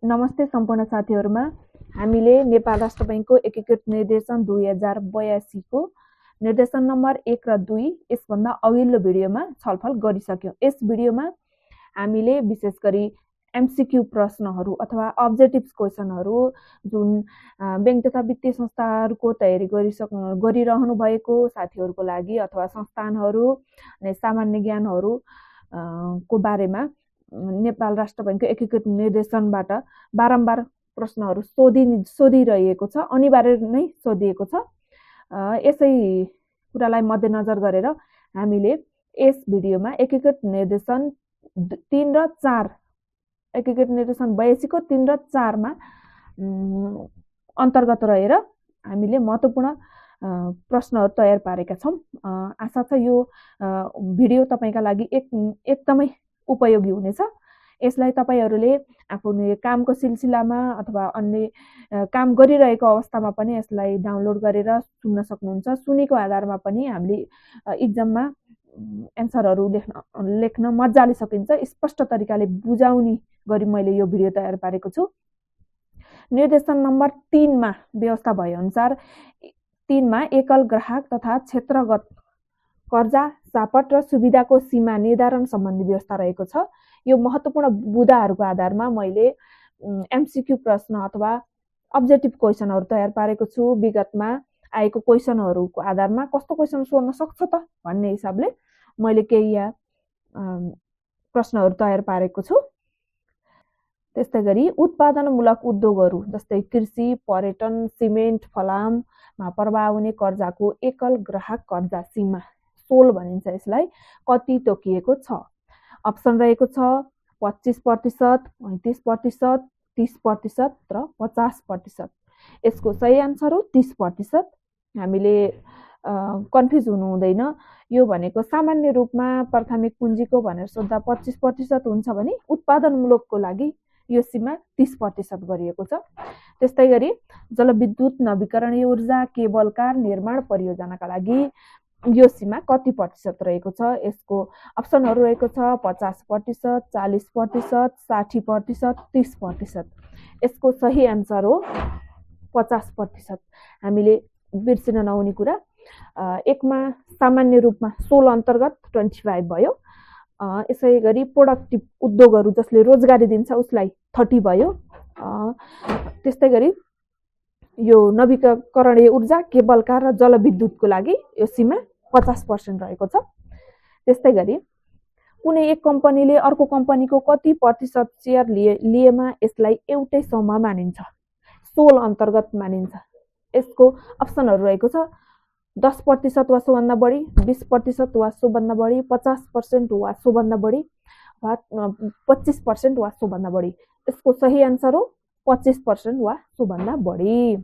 नमस्ते सम्पूर्ण साथीहरुमा हामीले नेपाल राष्ट्र बैंकको एकीकृत निर्देशन 2082 को निर्देशन नम्बर 1 र 2 यसभन्दा अघिल्लो भिडियोमा छलफल गरिसक्यौं। यस भिडियोमा हामीले विशेष गरी एमसीक्यू प्रश्नहरु अथवा अब्जेक्टिभ क्वेशनहरु जुन बैंक तथा वित्तीय संस्थाहरुको तयारी गरिरहनु भएको साथीहरुको लागि अथवा संस्थानहरु अनि सामान्य ज्ञानहरु को बारेमा नेपाल राष्ट्र बैंकको एकीकृत निर्देशनबाट बारम्बार प्रश्नहरु सोधिरहेको छ, अनिवार्य नै सोधिएको छ। यसै कुरालाई मध्यनजर गरेर हामीले यस भिडियोमा एकीकृत निर्देशन 3 र 4 एकीकृत निर्देशन 82 को 3 र 4 मा अन्तर्गत रहेर हामीले महत्त्वपूर्ण प्रश्नहरु तयार पारेका छौं। आशा छ यो भिडियो तपाईका लागि एकदमै उपयोगी हुनेछ। यसलाई तपाईहरुले आफ्नो कामको सिलसिलामा अथवा अन्य काम गरिरहेको अवस्थामा पनि यसलाई डाउनलोड गरेर सुन्न सक्नुहुन्छ। सुनेको आधारमा पनि हामीले एक्जाममा एन्सरहरु लेख्न मज्जाले सकिन्छ। स्पष्ट तरिकाले बुझाउने गरी मैले यो भिडियो तयार पारेको छु। निर्देशन नम्बर 3 मा व्यवस्था भए अनुसार 3 मा एकल ग्राहक तथा क्षेत्रगत कर्जा सापट र सुविधाको सीमा निर्धारण सम्बन्धी व्यवस्था रहेको छ। यो महत्त्वपूर्ण बुदाहरुको आधारमा मैले एमसीक्यू प्रश्न अथवा अब्जेक्टिभ क्वेशनहरु तयार पारेको छु। विगतमा आएको क्वेशनहरुको आधारमा कस्तो क्वेशन सोध्न सक्छ त भन्ने हिसाबले मैले केही प्रश्नहरु तयार पारेको छु। त्यस्तै गरी उत्पादनमूलक उद्योगहरु जस्तै कृषि, पर्यटन, सिमेन्ट, फलाममा प्रभाव हुने कर्जाको एकल ग्राहक कर्जा सीमा 16 भनिन्छ। यसलाई कति तोकिएको छ? अप्सन रहेको छ 25%, 35%, 30% र 50%। यसको सही आन्सर हो 30%। हामीले कन्फ्युज हुनु हुँदैन। यो भनेको सामान्य रूपमा प्राथमिक पुँजीको भनेर सोध्दा 25% हुन्छ भने उत्पादनमूलकको लागि यो सीमा 30% गरिएको छ। त्यस्तै गरी जलविद्युत नवीकरणीय ऊर्जा केबल कार निर्माण परियोजनाका लागि यो सीमा कति प्रतिशत रहेको छ? यसको अप्सनहरु रहेको छ 50%, 40%, 60%, 30%। यसको सही आन्सर हो 50%। हामीले बिर्सिन नहुने कुरा एकमा सामान्य रूपमा 16 अन्तर्गत 25 भयो। यसै गरी प्रोडक्टिभ उद्योगहरु जसले रोजगारी दिन्छ उसलाई 30 भयो। त्यस्तै गरी यो नवीकरणीय ऊर्जा केबल कार र जलविद्युतको लागि यो सीमा 50% रहेको छ। त्यस्तै गरी कुनै एक कम्पनीले अर्को कम्पनीको कति प्रतिशत शेयर लिएमा यसलाई एउटै समूह मानिन्छ? 16 अन्तर्गत मानिन्छ। यसको अप्सनहरु रहेको छ 10% वा सोभन्दा बढी, 20% वा सोभन्दा बढी, 50% वा सोभन्दा बढी, 25% वा सोभन्दा बढी। यसको सही आन्सर हो 25% वा सोभन्दा बढी।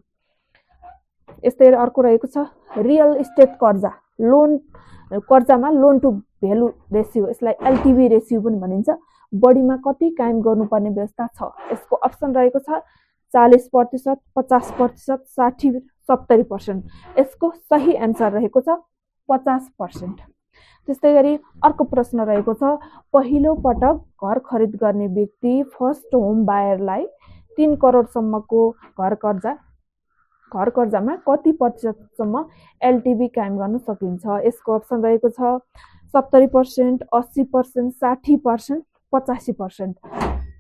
यस्तै अर्को रहेको छ रियल इस्टेट कर्जा, लोन कर्जामा लोन टु भ्यालु रेशियो, यसलाई एलटीभी रेशियो पनि भनिन्छ, बढीमा कति कायम गर्नुपर्ने व्यवस्था छ? यसको अप्सन रहेको छ 40%, 50%, 60%, 70%। यसको सही आन्सर रहेको छ 50%। त्यस्तै गरी अर्को प्रश्न रहेको छ पहिलो पटक घर खरिद गर्ने व्यक्ति फर्स्ट होम बायरलाई 3 करोडसम्मको घर कर्जामा कति प्रतिशतसम्म एलटीभी कायम गर्न सकिन्छ? यसको अप्सन रहेको छ 70%, 80%, 60%, 85%।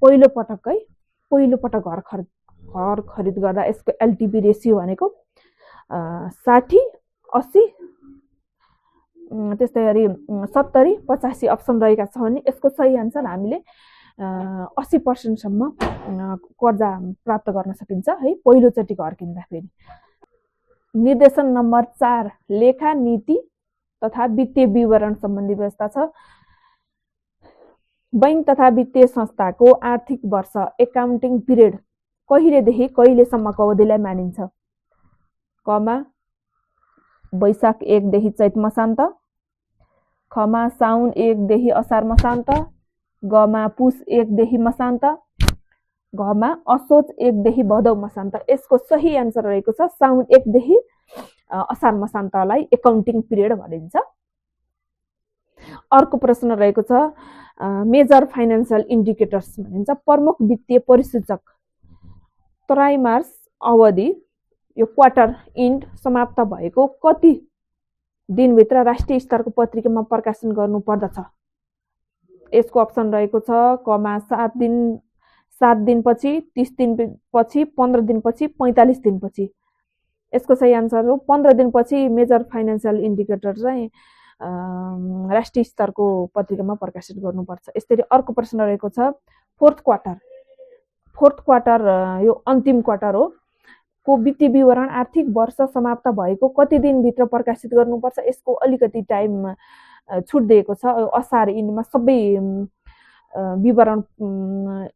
पहिलो पटक घर खरिद गर्दा यसको एलटीभी रेशियो भनेको 60, 80, त्यस्तै गरी 70, 85 अप्सन रहेका छ भने यसको सही आन्सर हामीले 80% सम्म कर्जा प्राप्त गर्न सकिन्छ है पहिलो चोटि घर किन्दा फेरि। निर्देशन नम्बर 4 लेखा नीति तथा वित्तीय विवरण सम्बन्धी व्यवस्था छ। बैंक तथा वित्तीय संस्थाको आर्थिक वर्ष एकाउन्टिङ पिरियड कहिलेदेखि कहिलेसम्मको अवधिलाई मानिन्छ? कमा वैशाख 1 देखि चैत मसान्त, खमा साउन 1 देखि असार मसान्त, गमा पुस 1 देखि मसान्त, घमा असोज 1 देखि भदौ मसान्त। यसको सही आन्सर रहेको छ साउन 1 देखि असार मसान्तलाई एकाउन्टिङ पिरियड भनिन्छ। अर्को प्रश्न रहेको छ मेजर फाइनान्शियल इन्डिकेटर्स भनिन्छ, प्रमुख वित्तीय परिसूचक त्रैमास अवधि यो क्वार्टर इन्ड समाप्त भएको कति दिनभित्र राष्ट्रिय स्तरको पत्रिकामा प्रकाशन गर्नुपर्दछ? यसको अप्सन रहेको छ कमा 7 दिनपछि, 30 दिनपछि, 15 दिनपछि, 45 दिनपछि। यसको सही आन्सर हो 15 दिनपछि मेजर फाइनेन्सियल इन्डिकेटर चाहिँ राष्ट्रिय स्तरको पत्रिकामा प्रकाशित गर्नुपर्छ। यसरी अर्को प्रश्न रहेको छ फोर्थ क्वार्टर यो अन्तिम क्वार्टर हो को वित्तीय विवरण आर्थिक वर्ष समाप्त भएको कति दिनभित्र प्रकाशित गर्नुपर्छ? यसको अलिकति टाइम छुट दिएको छ। असार इन्डमा सबै विवरण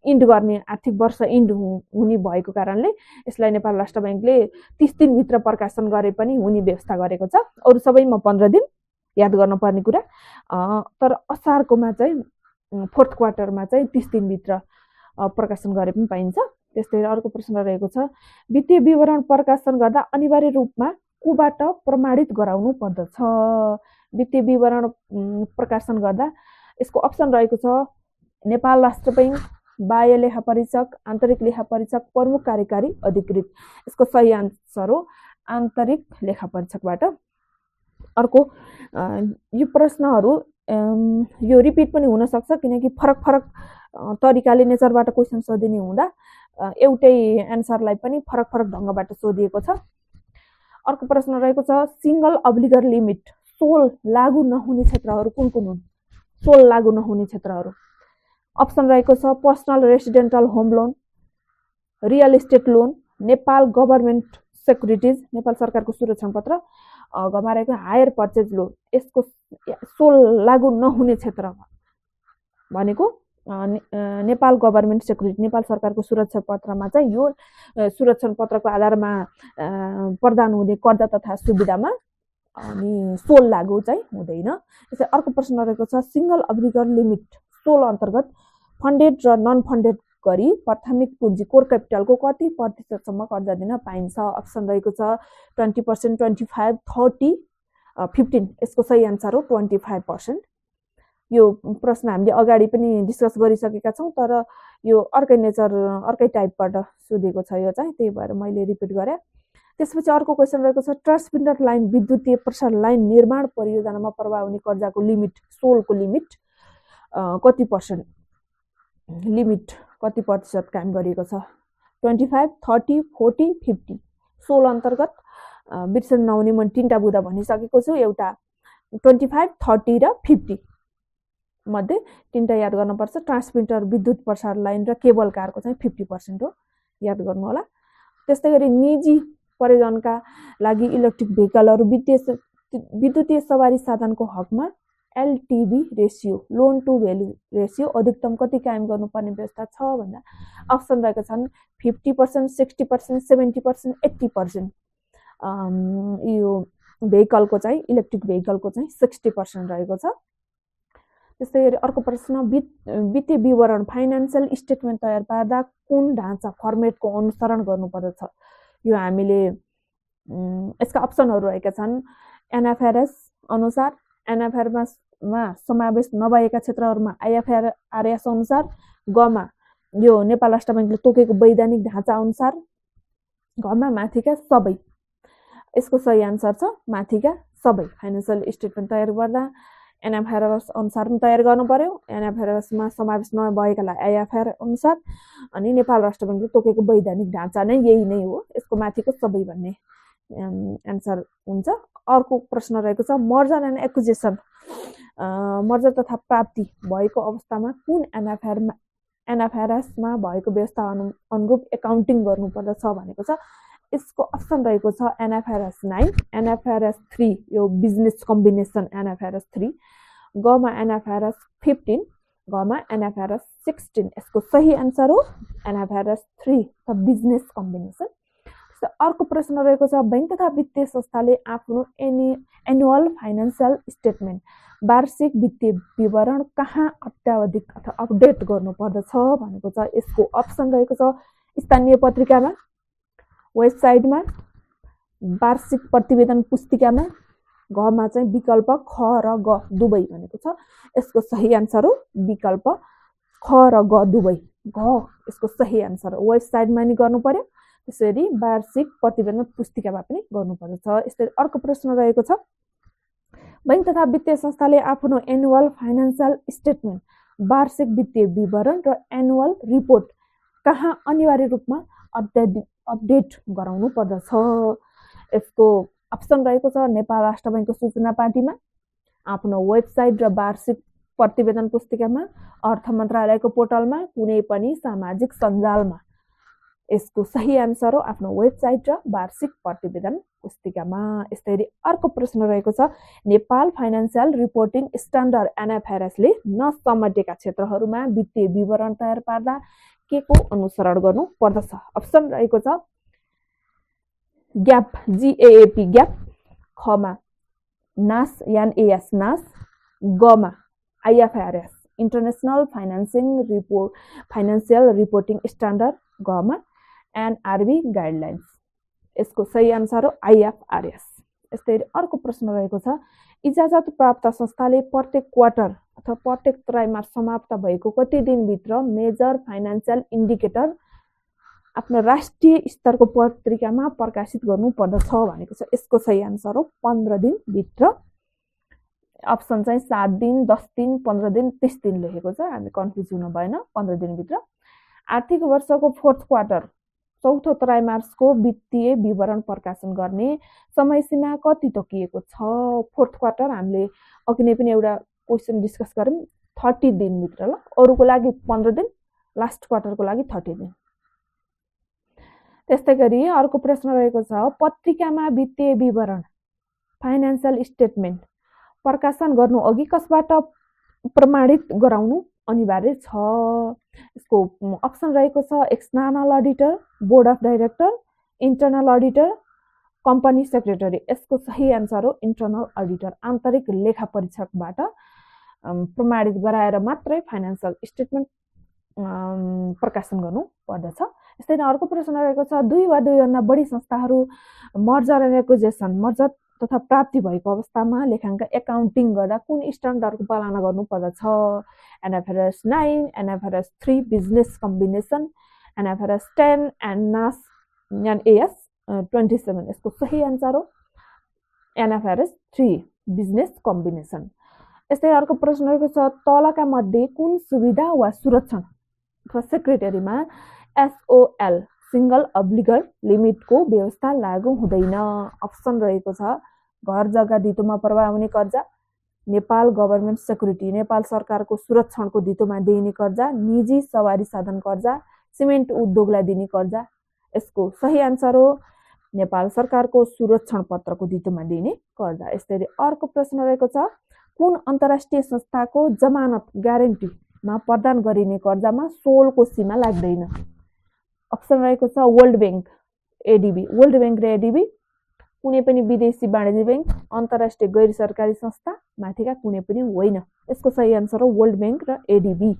इन्ड गर्ने आर्थिक वर्ष इन्ड हुने भएको कारणले यसलाई नेपाल राष्ट्र बैंकले 30 दिनभित्र प्रकाशन गरे पनि हुने व्यवस्था गरेको छ। अरू सबैमा 15 दिन याद गर्नुपर्ने कुरा। तर असारकोमा चाहिँ फोर्थ क्वार्टरमा चाहिँ 30 दिनभित्र प्रकाशन गरे पनि पाइन्छ। त्यस्तै अर्को प्रश्न रहेको छ वित्तीय विवरण प्रकाशन गर्दा अनिवार्य रूपमा कोबाट प्रमाणित गराउनु पर्दछ? वित्तीय विवरण प्रकाशन गर्दा यसको अप्सन रहेको छ नेपाल राष्ट्र बैंक, बाह्य लेखा परीक्षक, आन्तरिक लेखा परीक्षक, प्रमुख कार्यकारी अधिकृत। यसको सही आन्सर हो आन्तरिक लेखा परीक्षकबाट। अर्को यो प्रश्नहरू यो रिपिट पनि हुन सक्छ किनकि फरक फरक तरिकाले नेचरबाट क्वेसन सोधिने हुँदा एउटै एन्सरलाई पनि फरक फरक ढङ्गबाट सोधिएको छ। अर्को प्रश्न रहेको छ सिंगल अब्लिगर लिमिट सोल लागू नहुने क्षेत्रहरू कुन कुन हुन्? सोल लागू नहुने क्षेत्रहरू अप्सन रहेको छ personal residential home loan, real estate loan, Nepal government securities, Nepal सरकारको सुरक्षा पत्र, घरमा रहेको हायर पर्चेज लोन। यसको सोल लागू नहुने क्षेत्र भनेको नेपाल गभर्मेन्ट सेक्युरिटी, नेपाल सरकारको सुरक्षा पत्रमा चाहिँ यो सुरक्षा पत्रको आधारमा प्रदान हुने कर्जा तथा सुविधामा अनि सोल लागू चाहिँ हुँदैन। त्यसै अर्को प्रश्न रहेको छ सिंगल अब्लिगर लिमिट सोल अन्तर्गत फन्डेड र नन फन्डेड गरी प्राथमिक पुँजी कोर क्यापिटलको कति प्रतिशतसम्म कर्जा दिन पाइन्छ? अप्सन रहेको छ 20%, 25%, 30, 15। यसको सही आन्सर हो 25%। यो प्रश्न हामीले अगाडि पनि डिस्कस गरिसकेका छौँ तर यो अर्कै नेचर अर्कै टाइपबाट सोधेको छ यो चाहिँ, त्यही भएर मैले रिपिट गरेँ। त्यसपछि अर्को क्वेसन रहेको छ ट्रान्समिटर लाइन विद्युतीय प्रसार लाइन निर्माण परियोजनामा प्रभाव हुने कर्जाको लिमिट सोलको लिमिट कति पर्सेन्ट लिमिट कति प्रतिशत कायम गरिएको छ? 25, 30, 40, 50। सोल अन्तर्गत बिर्सन नहुने मैले 3टा बुँदा भनिसकेको छु, एउटा 25, 30 र 50 मध्ये 3टा याद गर्नुपर्छ। ट्रान्समिटर विद्युत प्रसार लाइन र केबल कारको चाहिँ 50% हो, याद गर्नु होला। त्यस्तै गरी निजी प्रयोजनका लागि इलेक्ट्रिक भेहिकलहरू विद्युतीय सवारी साधनको हकमा LTV ratio loan to value ratio अधिकतम कति कायम गर्नुपर्ने व्यवस्था छ भन्दा अप्सन रहेका छन् 50%, 60%, 70%, 80%। यो भेहिकलको चाहिँ इलेक्ट्रिक भेहिकलको चाहिँ 60% रहेको छ। त्यस्तै गरी अर्को प्रश्न वित्तीय विवरण फाइनेन्सियल स्टेटमेन्ट तयार पार्दा कुन ढाँचा फर्मेटको अनुसरण गर्नुपर्दछ? यो हामीले यसका अप्सनहरू रहेका छन् एनएफआरएस अनुसार, एनएफआरएसमा समावेश नभएका क्षेत्रहरूमा आइएफआरएस अनुसार, गमा यो नेपाल राष्ट्र बैंकले तोकेको वैधानिक ढाँचा अनुसार, घमा माथिका सबै। यसको सही आन्सर छ माथिका सबै। फाइनेन्सियल स्टेटमेन्ट तयार गर्दा एनएफआरएस अनुसार पनि तयार गर्नु पर्यो, एनएफआरएसमा समावेश नभएकालाई आइएफआर अनुसार, अनि नेपाल राष्ट्र बैंकले तोकेको वैधानिक ढाँचा नै यही नै हो। यसको माथिको सबै भन्ने एन्सर हुन्छ। अर्को प्रश्न रहेको छ मर्जर एन्ड एक्विजिसन मर्जर तथा प्राप्ति भएको अवस्थामा कुन एनएफआरएसमा भएको व्यवस्था अनुरूप एकाउन्टिङ गर्नुपर्दछ भनेको छ। यसको अप्सन रहेको छ एनएफआरएस 9, एनएफआरएस 3 यो बिजनेस कम्बिनेसन एनएफआरएस 3, गमा एनएफआरएस 15, गमा एनएफआरएस 16। यसको सही आन्सर हो एनएफआरएस 3 द बिजनेस कम्बिनेसन। अर्को प्रश्न रहेको छ बैंक तथा वित्तीय संस्थाले आफ्नो एनुअल फाइनेन्सियल स्टेटमेन्ट वार्षिक वित्तीय विवरण कहाँ अत्यावधिक अथवा अपडेट गर्नुपर्दछ भनेको छ। यसको अप्सन रहेको छ स्थानीय पत्रिकामा, वेबसाइटमा, वार्षिक प्रतिवेदन पुस्तिकामा, घमा चाहिँ विकल्प ख र ग दुवै भनेको छ। यसको सही आन्सर हो विकल्प ख र ग दुवै। घ यसको सही आन्सर हो। वेबसाइटमा नि गर्नु पर्यो, त्यसरी वार्षिक प्रतिवेदन पुस्तिकामा पनि गर्नुपर्दछ। यसरी अर्को प्रश्न रहेको छ, बैंक तथा वित्तीय संस्थाले आफ्नो एनुअल फाइनान्सियल स्टेटमेन्ट वार्षिक वित्तीय विवरण र एनुअल रिपोर्ट कहाँ अनिवार्य रूपमा अपडेट गराउनु पर्दछ? यसको अप्सन रहेको छ नेपाल राष्ट्र बैंकको सूचना पाटीमा, आफ्नो वेबसाइट र वार्षिक प्रतिवेदन पुस्तिकामा, अर्थ मन्त्रालयको पोर्टलमा, कुनै पनि सामाजिक सञ्जालमा। यसको सही आन्सर हो आफ्नो वेबसाइट र वार्षिक प्रतिवेदन पुस्तिकामा। यसरी अर्को प्रश्न रहेको छ, नेपाल फाइनान्सियल रिपोर्टिङ स्ट्यान्डर्ड एनएफआरएसले नसमेटेका क्षेत्रहरूमा वित्तीय विवरण तयार पार्दा के को अनुसरण गर्नु पर्दछ? अप्सन रहेको छ ग्याप जिएएपी ग्याप, खमा नास एनएएस नास, गमा IFRS international financial reporting standard, गमा एनआरबी गाइडलाइन्स। यसको सही आन्सर हो आइएफआरएस। यस्तै अर्को प्रश्न रहेको छ, इजाजत प्राप्त संस्थाले प्रत्येक क्वार्टर अथवा प्रत्येक त्रैमासिक समाप्त भएको कति दिनभित्र मेजर फाइनान्सियल इन्डिकेटर आफ्नो राष्ट्रिय स्तरको पत्रिकामा प्रकाशित गर्नु पर्दछ भनेको छ। यसको सही आन्सर हो 15 दिनभित्र। अप्सन चाहिँ 7 दिन, 10 दिन, 15 दिन, 30 दिन लेखेको छ, हामी कन्फ्युज हुनु भएन। 15 दिनभित्र। आर्थिक वर्षको फोर्थ क्वार्टर चौथो त्रैमासिकको वित्तीय विवरण प्रकाशन गर्ने समय सीमा कति तोकिएको छ? फोर्थ क्वार्टर हामीले अघि नै पनि एउटा क्वेसन डिस्कस गऱ्यौँ, 30 दिनभित्र ल, अरूको लागि 15 दिन, लास्ट क्वार्टरको लागि 30 दिन। त्यस्तै गरी अर्को प्रश्न रहेको छ, पत्रिकामा वित्तीय विवरण फाइनान्सियल स्टेटमेन्ट प्रकाशन गर्नु अघि कसबाट प्रमाणित गराउनु अनिवार्य छ? यसको अप्सन रहेको छ external auditor, board of director, internal auditor, company secretary. यसको सही आन्सर हो इन्टरनल अडिटर। आन्तरिक लेखा परीक्षकबाट प्रमाणित गराएर मात्रै फाइनान्सियल स्टेटमेन्ट प्रकाशन गर्नु पर्दछ। यस्तै अर्को प्रश्न रहेको छ, 2 वा 2 भन्दा बढी संस्थाहरू मर्जर एन्ड एक्विजिसन मर्जर तथा प्राप्ति भएको अवस्थामा लेखाङ्कन एकाउन्टिङ गर्दा कुन स्ट्यान्डर्डको पालना गर्नु पर्दछ? NFRS 9, NFRS 3 business combination, NFRS 10 and नास एनएएस 27। यसको सही आन्सर हो एनएफआरएस 3 बिजनेस कम्बिनेसन। यस्तै अर्को प्रश्न रहेको छ, तलका मध्ये कुन सुविधा वा सुरक्षण अथवा सेक्रेटरीमा एसओएल सिंगल अब्लिगर लिमिटको व्यवस्था लागू हुँदैन? अप्सन रहेको छ घर जग्गा धितोमा प्रवाह हुने कर्जा, नेपाल गभर्मेन्ट सेक्युरिटी नेपाल सरकारको सुरक्षणको धितोमा दिइने कर्जा, निजी सवारी साधन कर्जा, सिमेन्ट उद्योगलाई दिने कर्जा। यसको सही आन्सर हो नेपाल सरकारको सुरक्षण पत्रको धितोमा दिइने कर्जा। यसरी अर्को प्रश्न रहेको छ, कुन अन्तर्राष्ट्रिय संस्थाको जमानत ग्यारेन्टीमा प्रदान गरिने कर्जामा 16 को सीमा लाग्दैन? अप्सन रहेको छ world bank ADB, world bank र एडीबी, कुनै पनि विदेशी वाणिज्य बैंक, अन्तर्राष्ट्रिय गैर सरकारी संस्था, माथिका कुनै पनि होइन। यसको सही आन्सर हो वर्ल्ड बैंक र एडीबी।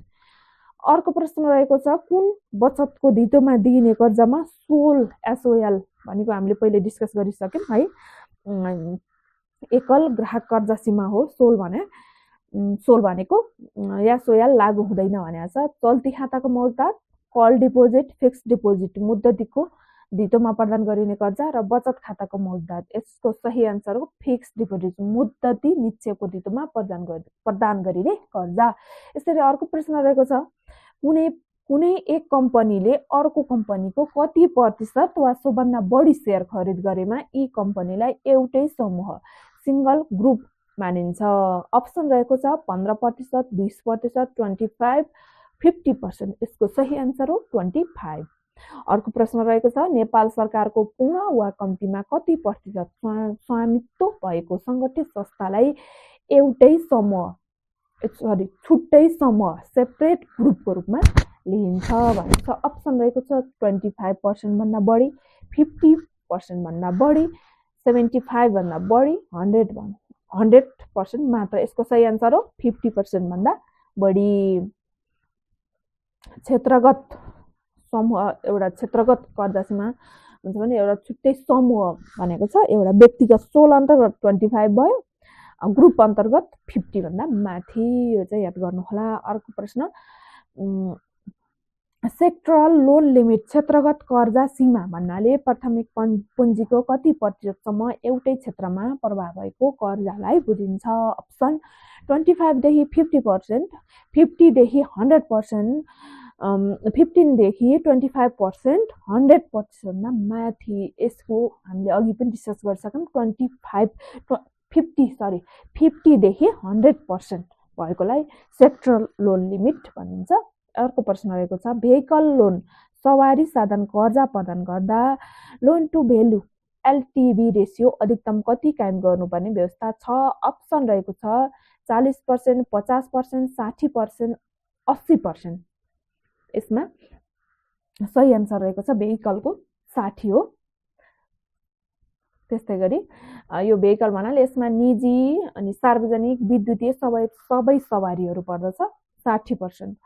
अर्को प्रश्न रहेको छ, कुन बचतको धितोमा दिइने कर्जामा 16 एसओएल भनेको हामीले पहिले डिस्कस गरिसक्यौँ है, एकल ग्राहक कर्जा सीमा हो 16 भनेको एसओएल लागू हुँदैन भनेको छ। चल्ती खाताको मौजदात, कल डिपोजिट, फिक्स डिपोजिट मुद्दतीको धितोमा प्रदान गरिने कर्जा र बचत खाताको मौजदात। यसको सही आन्सर हो फिक्स डिपोजिट मुद्दती निक्षेपको धितोमा प्रदान गरिने कर्जा। यसरी अर्को प्रश्न रहेको छ, कुनै एक कम्पनीले अर्को कम्पनीको कति प्रतिशत वा सोभन्दा बढी सेयर खरिद गरेमा यी कम्पनीलाई एउटै समूह सिंगल ग्रुप मानिन्छ? अप्सन रहेको छ 15%, 20%, 25%, 50%। यसको सही आन्सर हो 25। अर्को प्रश्न रहेको छ, नेपाल सरकारको पूर्ण वा कम्तीमा कति प्रतिशत स्वामित्व भएको सङ्गठित संस्थालाई एउटै समूह छुट्टै समूह सेपरेट ग्रुपको रूपमा लिइन्छ भनेको छ? अप्सन रहेको छ 25% भन्दा बढी, 50% भन्दा बढी, 75 भन्दा बढी, 100% मात्र। यसको सही आन्सर हो 50% भन्दा बढी। क्षेत्रगत समूह एउटा क्षेत्रगत कर्जा सीमा हुन्छ भने एउटा छुट्टै समूह भनेको छ एउटा व्यक्तिगत 16 अन्तर्गत 25 भयो, ग्रुप अन्तर्गत 50 भन्दा माथि। यो चाहिँ याद गर्नु होला। अर्को प्रश्न, सेक्टरल लोन लिमिट क्षेत्रगत कर्जा सीमा भन्नाले प्राथमिक पुँजीको कति प्रतिशतसम्म एउटै क्षेत्रमा प्रभाव भएको कर्जालाई बुझिन्छ। अप्सन 25 देखि 50%, 50 देखि 100%, 15 देखि 25%, 100%मा माथि। यसको हामीले अघि पनि डिस्कस गरिसक्यौँ। 50 देखि 100% भएकोलाई सेक्टरल लोन लिमिट भनिन्छ। अर्को प्रश्न रहेको छ, भेहिकल लोन सवारी साधन कर्जा प्रदान गर्दा लोन टु भेल्यु एलटिभी रेसियो अधिकतम कति कायम गर्नुपर्ने व्यवस्था छ? अप्सन रहेको छ 40%, 50%, 60%, 80%। यसमा सही आन्सर रहेको छ भेहिकलको 60 हो। त्यस्तै गरी यो भेहिकल भन्नाले यसमा निजी अनि सार्वजनिक विद्युतीय सबै सवारीहरू पर्दछ। 60%।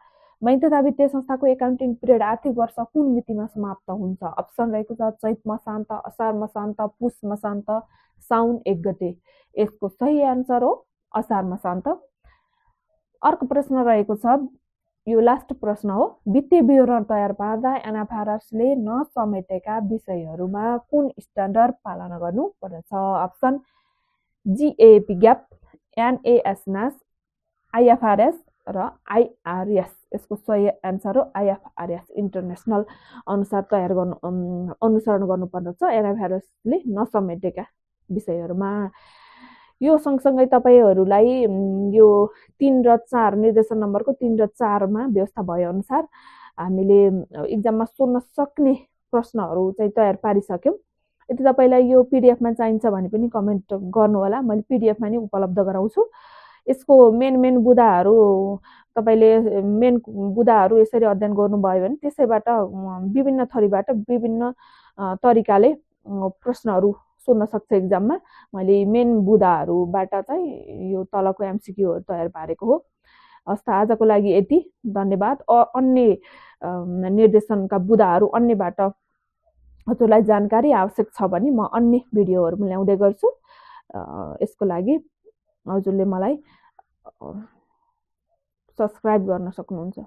बैंक तथा वित्तीय संस्थाको एकाउन्टिङ पिरियड आर्थिक वर्ष कुन मितिमा समाप्त हुन्छ? अप्सन रहेको छ चैत मसान्त, असार मसान्त, पुष मसान्त, साउन 1 गते। यसको सही आन्सर हो असार मसान्त। अर्को प्रश्न रहेको छ, यो लास्ट प्रश्न हो, वित्तीय विवरण तयार पार्दा एनएफआरएसले नसमेटेका विषयहरूमा कुन स्ट्यान्डर्ड पालना गर्नु पर्दछ? अप्सन जिएपी ग्याप, एनएएस आइएफआरएस र आइआरएस। यसको सही आन्सर हो आइएफआरएस, इन्टरनेसनल अनुसार अनुसरण गर्नुपर्दछ एनएफआरएसले नसमेटेका विषयहरूमा। यो सँगसँगै तपाईहरूलाई यो 3 र 4 निर्देशन नम्बरको 3 र 4मा व्यवस्था भए अनुसार हामीले इक्जाममा सोध्न सक्ने प्रश्नहरू चाहिँ तयार पारिसक्यौँ। यदि तपाईँलाई यो पिडिएफमा चाहिन्छ भने पनि कमेन्ट गर्नुहोला, मैले पिडिएफमा नै उपलब्ध गराउँछु। यसको मेन बुदाहरू तपाईँले मेन बुदाहरू यसरी अध्ययन गर्नुभयो भने त्यसैबाट विभिन्न थरीबाट विभिन्न तरिकाले प्रश्नहरू सोध्न सक्छ इक्जाममा। मैले मेन बुदाहरूबाट चाहिँ यो तलको एमसिक्यूहरू तयार पारेको हो। हस् त, आजको लागि यति, धन्यवाद। अन्य निर्देशनका बुदाहरू अन्यबाट हजुरलाई जानकारी आवश्यक छ भने म अन्य भिडियोहरू ल्याउँदै गर्छु। यसको लागि हजुरले मलाई सब्सक्राइब गर्न सक्नुहुन्छ।